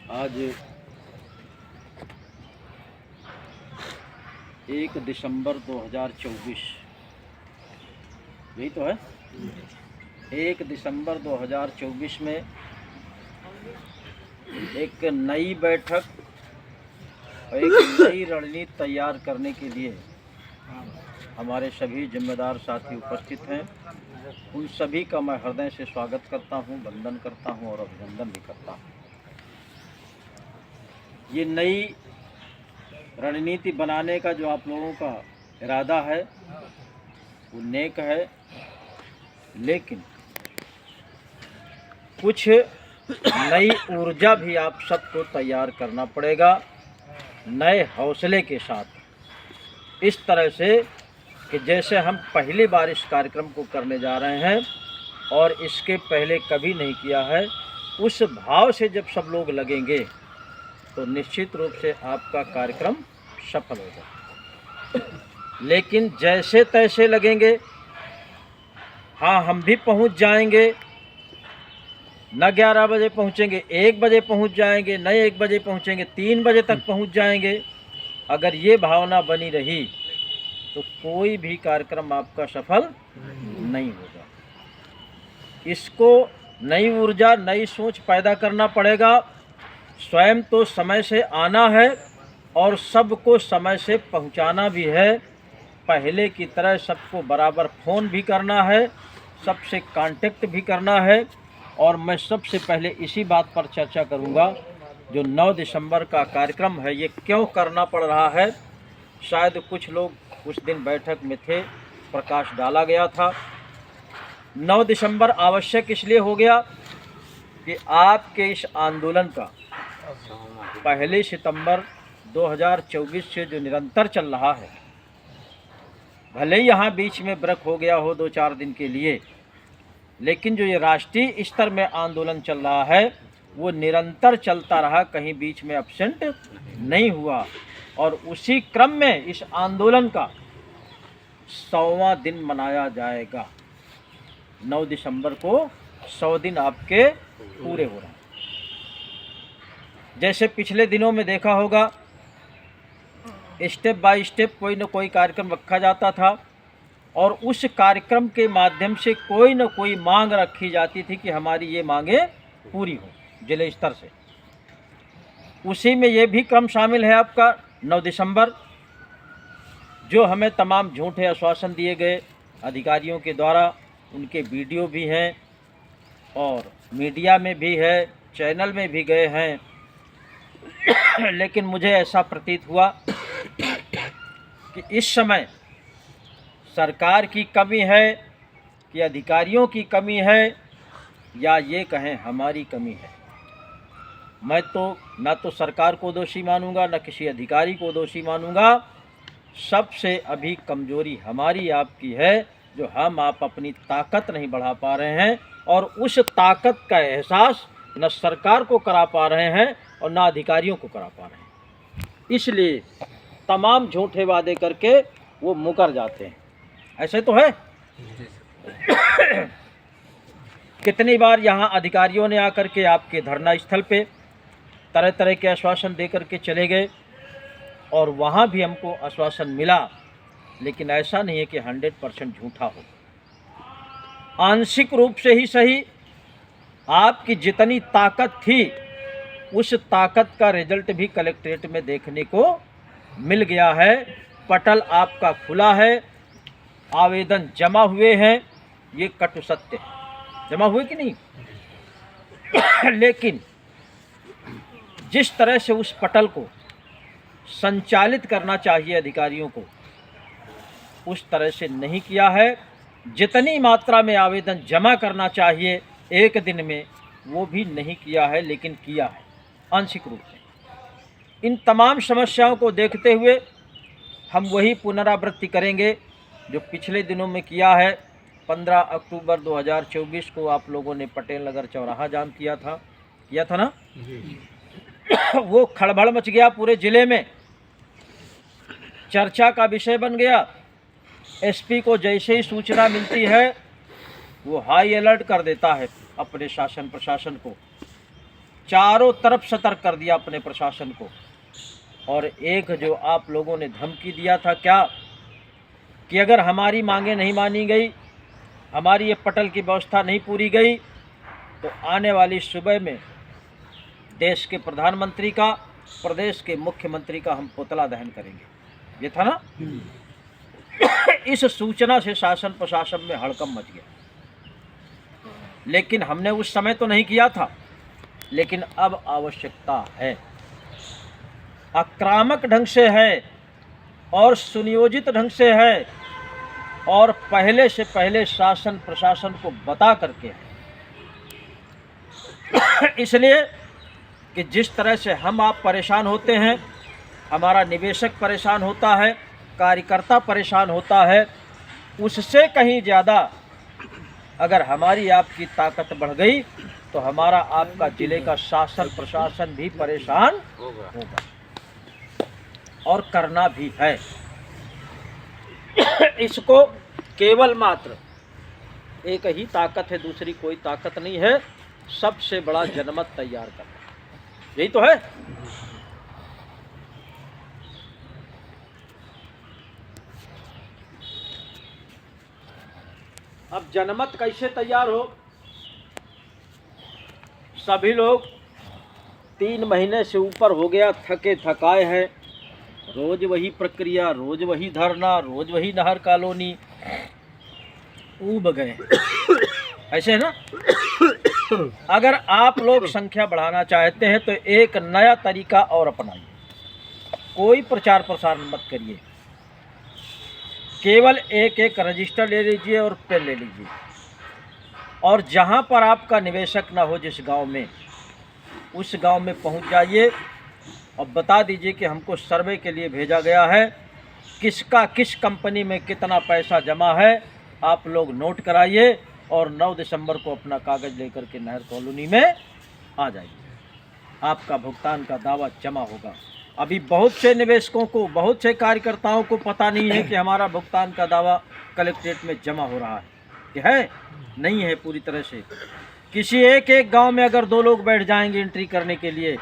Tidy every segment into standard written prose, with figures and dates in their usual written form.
आज 1 दिसंबर 2024, यही तो है। 1 दिसंबर 2024 में एक नई बैठक और एक नई रणनीति तैयार करने के लिए हमारे सभी जिम्मेदार साथी उपस्थित हैं। उन सभी का मैं हृदय से स्वागत करता हूं, वंदन करता हूं और अभिनंदन भी करता हूं। ये नई रणनीति बनाने का जो आप लोगों का इरादा है वो नेक है, लेकिन कुछ नई ऊर्जा भी आप सबको तैयार करना पड़ेगा, नए हौसले के साथ, इस तरह से कि जैसे हम पहली बार इस कार्यक्रम को करने जा रहे हैं और इसके पहले कभी नहीं किया है, उस भाव से जब सब लोग लगेंगे तो निश्चित रूप से आपका कार्यक्रम सफल होगा। लेकिन जैसे तैसे लगेंगे, हाँ हम भी पहुंच जाएंगे, न 11 बजे पहुंचेंगे, 1 बजे पहुंच जाएंगे, न 1 बजे पहुंचेंगे, 3 बजे तक पहुंच जाएंगे। अगर ये भावना बनी रही तो कोई भी कार्यक्रम आपका सफल नहीं होगा। इसको नई ऊर्जा, नई सोच पैदा करना पड़ेगा। स्वयं तो समय से आना है और सबको समय से पहुंचाना भी है। पहले की तरह सबको बराबर फ़ोन भी करना है, सबसे कांटेक्ट भी करना है। और मैं सबसे पहले इसी बात पर चर्चा करूंगा, जो 9 दिसंबर का कार्यक्रम है ये क्यों करना पड़ रहा है। शायद कुछ लोग उस दिन बैठक में थे, प्रकाश डाला गया था। 9 दिसंबर आवश्यक इसलिए हो गया कि आपके इस आंदोलन का 1 सितंबर 2024 से जो निरंतर चल रहा है, भले ही यहाँ बीच में ब्रेक हो गया हो 2-4 दिन के लिए, लेकिन जो ये राष्ट्रीय स्तर में आंदोलन चल रहा है वो निरंतर चलता रहा, कहीं बीच में एब्सेंट नहीं हुआ। और उसी क्रम में इस आंदोलन का 100वां दिन मनाया जाएगा। 9 दिसंबर को 100 दिन आपके पूरे हो रहे हैं। जैसे पिछले दिनों में देखा होगा, स्टेप बाय स्टेप कोई न कोई कार्यक्रम रखा जाता था और उस कार्यक्रम के माध्यम से कोई न कोई मांग रखी जाती थी कि हमारी ये मांगें पूरी हो जिले स्तर से। उसी में ये भी क्रम शामिल है आपका 9 दिसंबर, जो हमें तमाम झूठे आश्वासन दिए गए अधिकारियों के द्वारा, उनके वीडियो भी हैं और मीडिया में भी है, चैनल में भी गए हैं। लेकिन मुझे ऐसा प्रतीत हुआ कि इस समय सरकार की कमी है कि अधिकारियों की कमी है, या ये कहें हमारी कमी है। मैं तो ना तो सरकार को दोषी मानूंगा, ना किसी अधिकारी को दोषी मानूंगा। सबसे अभी कमजोरी हमारी आपकी है, जो हम आप अपनी ताकत नहीं बढ़ा पा रहे हैं और उस ताकत का एहसास न सरकार को करा पा रहे हैं और ना अधिकारियों को करा पा रहे हैं। इसलिए तमाम झूठे वादे करके वो मुकर जाते हैं। ऐसे तो है। कितनी बार यहाँ अधिकारियों ने आकर के आपके धरना स्थल पे तरह तरह के आश्वासन दे करके चले गए और वहाँ भी हमको आश्वासन मिला, लेकिन ऐसा नहीं है कि 100% झूठा हो। आंशिक रूप से ही सही, आपकी जितनी ताकत थी उस ताकत का रिजल्ट भी कलेक्ट्रेट में देखने को मिल गया है। पटल आपका खुला है, आवेदन जमा हुए हैं, ये कटु सत्य है। जमा हुए कि नहीं? लेकिन जिस तरह से उस पटल को संचालित करना चाहिए अधिकारियों को, उस तरह से नहीं किया है। जितनी मात्रा में आवेदन जमा करना चाहिए एक दिन में, वो भी नहीं किया है, लेकिन किया है आंशिक रूप से। इन तमाम समस्याओं को देखते हुए हम वही पुनरावृत्ति करेंगे जो पिछले दिनों में किया है। 15 अक्टूबर 2024 को आप लोगों ने पटेल नगर चौराहा जाम किया था ना? वो खड़बड़ मच गया पूरे ज़िले में, चर्चा का विषय बन गया। एसपी को जैसे ही सूचना मिलती है वो हाई अलर्ट कर देता है अपने शासन प्रशासन को चारों तरफ सतर्क कर दिया अपने प्रशासन को। और एक जो आप लोगों ने धमकी दिया था क्या, कि अगर हमारी मांगें नहीं मानी गई, हमारी ये पटल की व्यवस्था नहीं पूरी गई, तो आने वाली सुबह में देश के प्रधानमंत्री का, प्रदेश के मुख्यमंत्री का हम पुतला दहन करेंगे। ये था ना। इस सूचना से शासन प्रशासन में हड़कंप मच गया। लेकिन हमने उस समय तो नहीं किया था, लेकिन अब आवश्यकता है। आक्रामक ढंग से है और सुनियोजित ढंग से है, और पहले से पहले शासन प्रशासन को बता करके है। इसलिए कि जिस तरह से हम आप परेशान होते हैं, हमारा निवेशक परेशान होता है, कार्यकर्ता परेशान होता है, उससे कहीं ज़्यादा अगर हमारी आपकी ताकत बढ़ गई तो हमारा आपका जिले का शासन प्रशासन भी परेशान होगा और करना भी है। इसको केवल मात्र एक ही ताकत है, दूसरी कोई ताकत नहीं है। सबसे बड़ा जनमत तैयार करना, यही तो है। अब जनमत कैसे तैयार हो? सभी लोग 3 महीने से ऊपर हो गया थके थकाए हैं, रोज वही प्रक्रिया, रोज वही धरना, रोज वही नहर कॉलोनी, ऊब गए। ऐसे है ना। अगर आप लोग संख्या बढ़ाना चाहते हैं तो एक नया तरीका और अपनाइए। कोई प्रचार प्रसार मत करिए, केवल एक रजिस्टर ले लीजिए और पेन ले लीजिए, और जहां पर आपका निवेशक ना हो, जिस गांव में, उस गांव में पहुंच जाइए और बता दीजिए कि हमको सर्वे के लिए भेजा गया है, किस कंपनी में कितना पैसा जमा है, आप लोग नोट कराइए और 9 दिसंबर को अपना कागज़ लेकर के नहर कॉलोनी में आ जाइए। आपका भुगतान का दावा जमा होगा। अभी बहुत से निवेशकों को, बहुत से कार्यकर्ताओं को पता नहीं है कि हमारा भुगतान का दावा कलेक्ट्रेट में जमा हो रहा है, कि है नहीं है पूरी तरह से। किसी एक गांव में अगर 2 लोग बैठ जाएंगे एंट्री करने के लिए,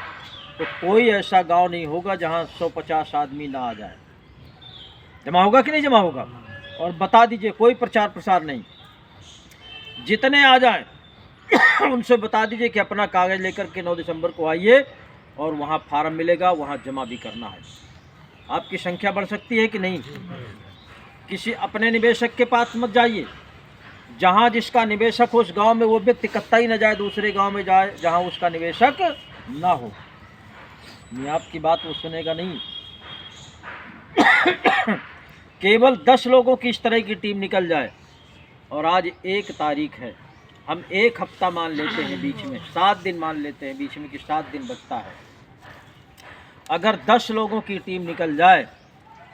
तो कोई ऐसा गांव नहीं होगा जहां 150 आदमी ना आ जाए। जमा होगा कि नहीं जमा होगा? और बता दीजिए, कोई प्रचार प्रसार नहीं, जितने आ जाएं उनसे बता दीजिए कि अपना कागज़ लेकर के 9 दिसंबर को आइए, और वहाँ फार्म मिलेगा, वहाँ जमा भी करना है। आपकी संख्या बढ़ सकती है कि नहीं। किसी अपने निवेशक के पास मत जाइए, जहाँ जिसका निवेशक हो उस गांव में वो व्यक्ति कतई न जाए, दूसरे गांव में जाए जहाँ उसका निवेशक ना हो। नहीं, आपकी बात वो सुनेगा नहीं। केवल 10 लोगों की इस तरह की टीम निकल जाए, और आज 1 तारीख है, हम 1 हफ्ता मान लेते हैं, बीच में 7 दिन मान लेते हैं, बीच में कि 7 दिन बचता है। अगर 10 लोगों की टीम निकल जाए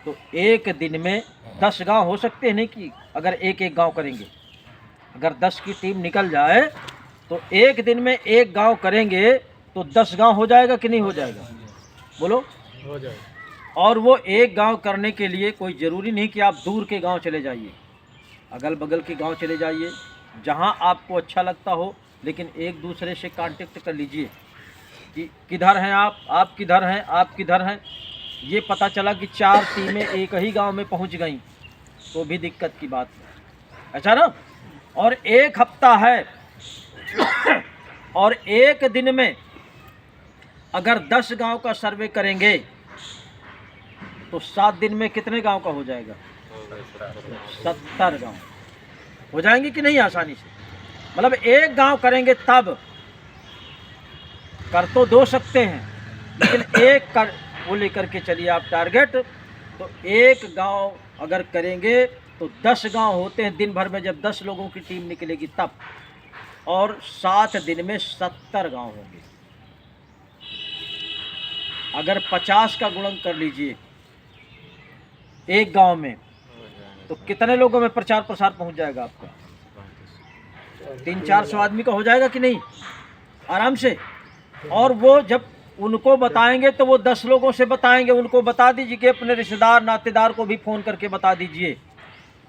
तो एक दिन में 10 गांव हो सकते हैं। नहीं कि अगर एक गांव करेंगे, अगर 10 की टीम निकल जाए तो एक दिन में 1 गांव करेंगे तो 10 गांव हो जाएगा कि नहीं हो जाएगा? बोलो, हो जाएगा। और वो 1 गांव करने के लिए कोई ज़रूरी नहीं कि आप दूर के गांव चले जाइए, अगल बगल के गांव चले जाइए, जहां आपको अच्छा लगता हो, लेकिन एक दूसरे से कांटेक्ट कर लीजिए कि किधर हैं आप किधर हैं, आप किधर हैं। ये पता चला कि 4 टीमें एक ही गांव में पहुंच गईं, तो भी दिक्कत की बात है। अच्छा ना। और 1 हफ्ता है, और एक दिन में अगर 10 गांव का सर्वे करेंगे तो 7 दिन में कितने गांव का हो जाएगा? 70 गांव हो जाएंगे कि नहीं आसानी से। मतलब 1 गांव करेंगे तब, कर तो 2 सकते हैं, लेकिन 1 कर वो लेकर के चलिए आप टारगेट। तो 1 गांव अगर करेंगे तो 10 गांव होते हैं दिन भर में, जब 10 लोगों की टीम निकलेगी तब, और 7 दिन में 70 गांव होंगे। अगर 50 का गुणन कर लीजिए 1 गांव में, तो कितने लोगों में प्रचार प्रसार पहुंच जाएगा आपका? 300-400 आदमी का हो जाएगा कि नहीं आराम से। और वो जब उनको बताएंगे तो वो 10 लोगों से बताएंगे, उनको बता दीजिए कि अपने रिश्तेदार नातेदार को भी फ़ोन करके बता दीजिए।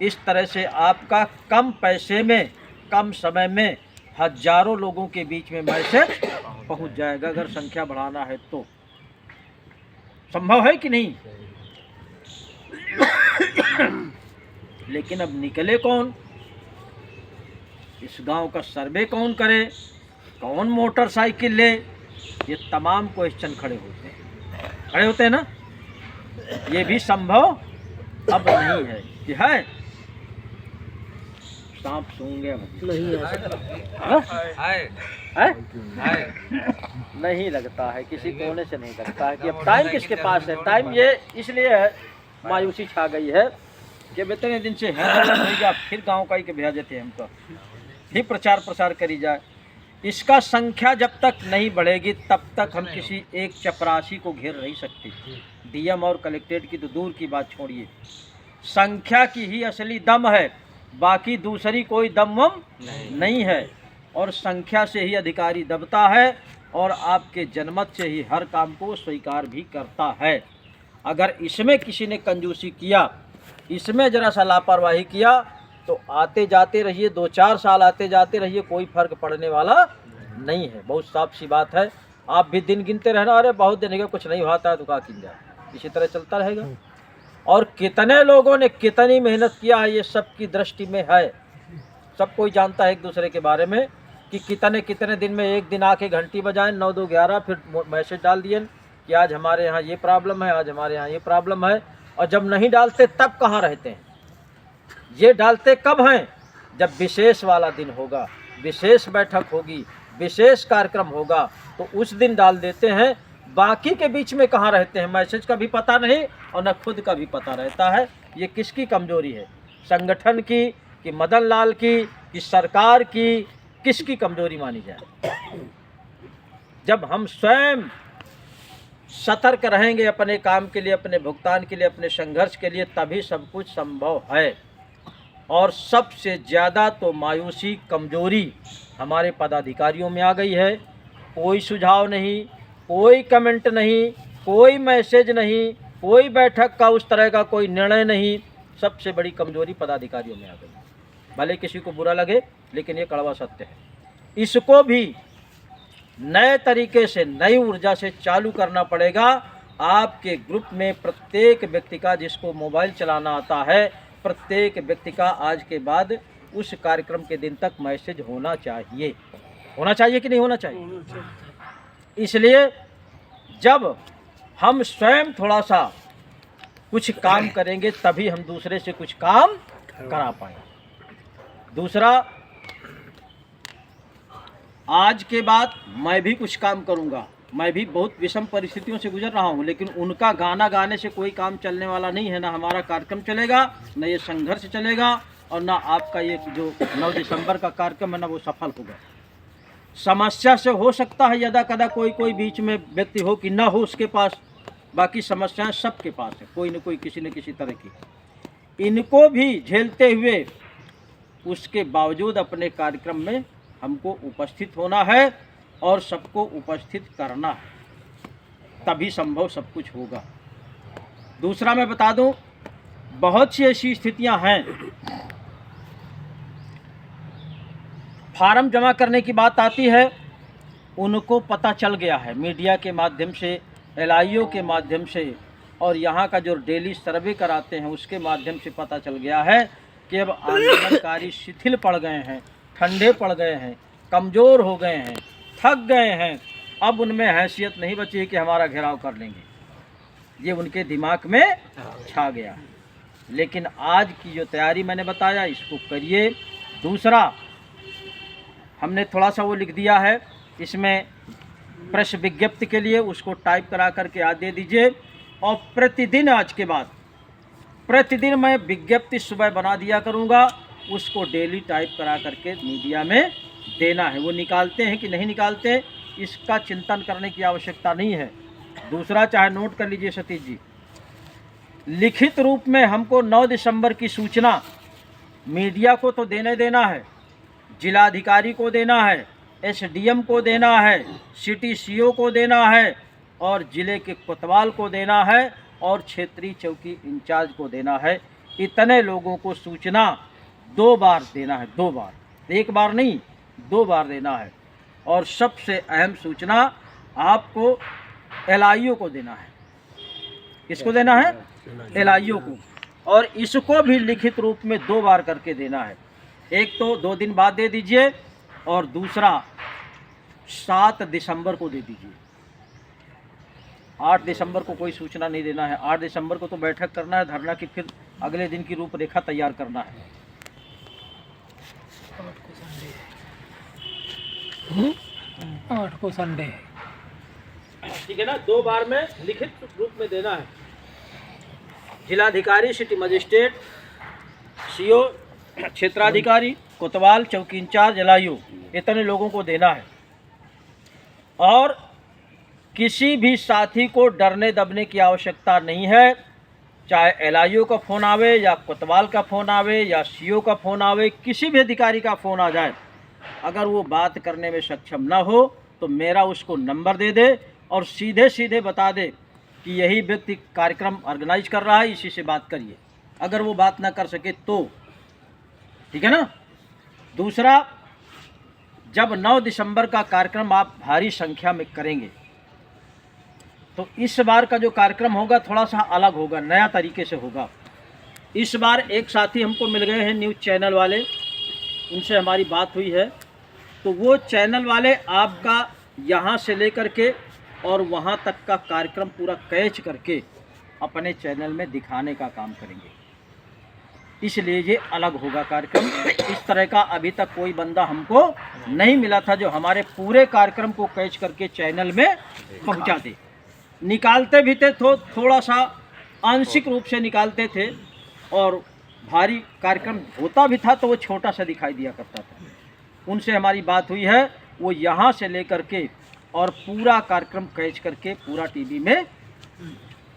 इस तरह से आपका कम पैसे में, कम समय में हजारों लोगों के बीच में मैसेज पहुंच जाएगा। अगर संख्या बढ़ाना है तो संभव है कि नहीं? लेकिन अब निकले कौन? इस गांव का सर्वे कौन करे? कौन मोटरसाइकिल ले? ये तमाम क्वेश्चन खड़े होते हैं ना। ये भी संभव अब नहीं है कि है। सांप सूंघे नहीं है? नहीं लगता है, किसी कोने से नहीं लगता है कि अब टाइम किसके पास है। टाइम ये इसलिए है, मायूसी छा गई है कि इतने दिन से है फिर गांव का ही के भेज देते हैं हमको, ही प्रचार प्रसार करी जाए। इसका संख्या जब तक नहीं बढ़ेगी तब तक हम किसी एक चपरासी को घेर नहीं सकते। डीएम और कलेक्ट्रेट की तो दूर की बात छोड़िए, संख्या की ही असली दम है, बाकी दूसरी कोई दम नहीं है। और संख्या से ही अधिकारी दबता है और आपके जनमत से ही हर काम को स्वीकार भी करता है। अगर इसमें किसी ने कंजूसी किया, इसमें जरा सा लापरवाही किया तो आते जाते रहिए, 2-4 साल आते जाते रहिए, कोई फर्क पड़ने वाला नहीं है। बहुत साफ सी बात है। आप भी दिन गिनते रहना, अरे बहुत दिन है कुछ नहीं होता है तो क्या किन जाए, इसी तरह चलता रहेगा। और कितने लोगों ने कितनी मेहनत किया है ये सबकी दृष्टि में है। सब कोई जानता है एक दूसरे के बारे में कि कितने दिन में एक दिन आके घंटी बजाएं 9-2-11, फिर मैसेज डाल दिए कि आज हमारे यहाँ ये प्रॉब्लम है, आज हमारे यहाँ ये प्रॉब्लम है। और जब नहीं डालते तब कहाँ रहते हैं? ये डालते कब हैं? जब विशेष वाला दिन होगा, विशेष बैठक होगी, विशेष कार्यक्रम होगा तो उस दिन डाल देते हैं। बाकी के बीच में कहाँ रहते हैं? मैसेज का भी पता नहीं और न खुद का भी पता रहता है। ये किसकी कमजोरी है? संगठन की कि मदन लाल की कि सरकार की? किसकी कमजोरी मानी जाए? जब हम स्वयं सतर्क रहेंगे अपने काम के लिए, अपने भुगतान के लिए, अपने संघर्ष के लिए, तभी सब कुछ संभव है। और सबसे ज़्यादा तो मायूसी, कमजोरी हमारे पदाधिकारियों में आ गई है। कोई सुझाव नहीं, कोई कमेंट नहीं, कोई मैसेज नहीं, कोई बैठक का उस तरह का कोई निर्णय नहीं। सबसे बड़ी कमजोरी पदाधिकारियों में आ गई। भले किसी को बुरा लगे लेकिन ये कड़वा सत्य है। इसको भी नए तरीके से, नई ऊर्जा से चालू करना पड़ेगा। आपके ग्रुप में प्रत्येक व्यक्ति का, जिसको मोबाइल चलाना आता है, प्रत्येक व्यक्ति का आज के बाद उस कार्यक्रम के दिन तक मैसेज होना चाहिए। होना चाहिए कि नहीं होना चाहिए? इसलिए जब हम स्वयं थोड़ा सा कुछ काम करेंगे तभी हम दूसरे से कुछ काम करा पाएंगे। दूसरा, आज के बाद मैं भी कुछ काम करूंगा। मैं भी बहुत विषम परिस्थितियों से गुजर रहा हूं, लेकिन उनका गाना गाने से कोई काम चलने वाला नहीं है। ना हमारा कार्यक्रम चलेगा, न ये संघर्ष चलेगा, और ना आपका ये जो 9 दिसंबर का कार्यक्रम है ना वो सफल होगा। समस्या से हो सकता है यदा कदा कोई बीच में व्यक्ति हो कि ना हो उसके पास, बाकी समस्याएं सबके पास है, कोई न कोई किसी न किसी तरह की। इनको भी झेलते हुए उसके बावजूद अपने कार्यक्रम में हमको उपस्थित होना है और सबको उपस्थित करना है, तभी संभव सब कुछ होगा। दूसरा मैं बता दूं, बहुत सी ऐसी स्थितियां हैं, फार्म जमा करने की बात आती है, उनको पता चल गया है मीडिया के माध्यम से, LIO के माध्यम से, और यहाँ का जो डेली सर्वे कराते हैं उसके माध्यम से पता चल गया है कि अब आंदोलनकारी शिथिल पड़ गए हैं, ठंडे पड़ गए हैं, कमज़ोर हो गए हैं, थक गए हैं। अब उनमें हैसियत नहीं बची है कि हमारा घेराव कर लेंगे, ये उनके दिमाग में छा गया। लेकिन आज की जो तैयारी मैंने बताया इसको करिए। दूसरा, हमने थोड़ा सा वो लिख दिया है इसमें प्रेस विज्ञप्ति के लिए, उसको टाइप करा करके आज दे दीजिए। और प्रतिदिन, आज के बाद प्रतिदिन मैं विज्ञप्ति सुबह बना दिया करूँगा, उसको डेली टाइप करा करके मीडिया में देना है। वो निकालते हैं कि नहीं निकालते, इसका चिंतन करने की आवश्यकता नहीं है। दूसरा, चाहे नोट कर लीजिए सतीश जी, लिखित रूप में हमको 9 दिसंबर की सूचना मीडिया को तो देना है, जिलाधिकारी को देना है, SDM को देना है, सिटी CO को देना है, और ज़िले के कोतवाल को देना है, और क्षेत्रीय चौकी इंचार्ज को देना है। इतने लोगों को सूचना 2 बार देना है, 2 बार, 1 बार नहीं, 2 बार देना है। और सबसे अहम सूचना आपको LIO को देना है। किसको देना है? LIO को। और इसको भी लिखित रूप में 2 बार करके देना है। एक तो 2 दिन बाद दे दीजिए और दूसरा 7 दिसंबर को दे दीजिए। 8 दिसंबर को कोई सूचना नहीं देना है। 8 दिसंबर को तो बैठक करना है धरना की, फिर अगले दिन की रूपरेखा तैयार करना है। 8 को संडे है, ठीक है ना। 2 बार में लिखित रूप में देना है। जिलाधिकारी, सिटी मजिस्ट्रेट, CO, क्षेत्राधिकारी, कोतवाल, चौकी इंचार्ज, LIO, इतने लोगों को देना है। और किसी भी साथी को डरने दबने की आवश्यकता नहीं है। चाहे LIO का फ़ोन आवे या कोतवाल का फ़ोन आवे या CO का फ़ोन आवे, किसी भी अधिकारी का फ़ोन आ जाए, अगर वो बात करने में सक्षम ना हो तो मेरा उसको नंबर दे दे और सीधे सीधे बता दे कि यही व्यक्ति कार्यक्रम ऑर्गेनाइज कर रहा है, इसी से बात करिए। अगर वो बात ना कर सके तो ठीक है ना। दूसरा, जब 9 दिसंबर का कार्यक्रम आप भारी संख्या में करेंगे तो इस बार का जो कार्यक्रम होगा थोड़ा सा अलग होगा, नया तरीके से होगा। इस बार एक साथी हमको मिल गए हैं न्यूज़ चैनल वाले, उनसे हमारी बात हुई है। तो वो चैनल वाले आपका यहाँ से लेकर के और वहाँ तक का कार्यक्रम पूरा कैच करके अपने चैनल में दिखाने का काम करेंगे। इसलिए ये अलग होगा कार्यक्रम। इस तरह का अभी तक कोई बंदा हमको नहीं मिला था जो हमारे पूरे कार्यक्रम को कैच करके चैनल में पहुँचा दे। निकालते भी थे तो थोड़ा सा आंशिक रूप से निकालते थे, और भारी कार्यक्रम होता भी था तो वो छोटा सा दिखाई दिया करता था। उनसे हमारी बात हुई है, वो यहाँ से लेकर के और पूरा कार्यक्रम कैच करके पूरा टीवी में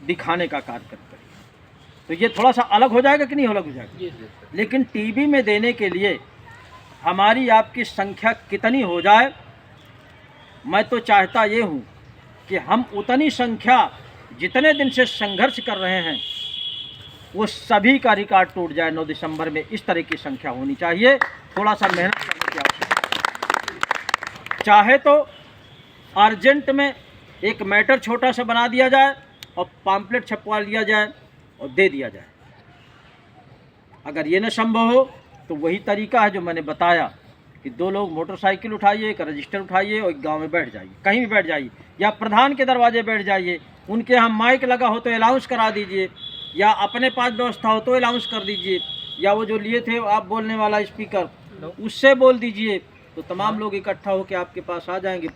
दिखाने का कार्यक्रम करेंगे। तो ये थोड़ा सा अलग हो जाएगा कि नहीं अलग हो जाएगा? लेकिन टीवी में देने के लिए हमारी आपकी संख्या कितनी हो जाए, मैं तो चाहता ये हूँ कि हम उतनी संख्या जितने दिन से संघर्ष कर रहे हैं वो सभी का रिकॉर्ड टूट जाए 9 दिसंबर में। इस तरह की संख्या होनी चाहिए। थोड़ा सा मेहनत करने की आवश्यकता। चाहे तो अर्जेंट में एक मैटर छोटा सा बना दिया जाए और पम्पलेट छपवा लिया जाए और दे दिया जाए। अगर ये न संभव हो तो वही तरीका है जो मैंने बताया कि 2 लोग मोटरसाइकिल उठाइए, एक रजिस्टर उठाइए और एक गांव में बैठ जाइए, कहीं भी बैठ जाइए, या प्रधान के दरवाजे बैठ जाइए। उनके यहाँ माइक लगा हो तो अनाउंस करा दीजिए, या अपने पास व्यवस्था हो तो अनाउंस कर दीजिए, या वो जो लिए थे आप बोलने वाला स्पीकर उससे बोल दीजिए। तो तमाम लोग इकट्ठा होकर आपके पास आ जाएंगे।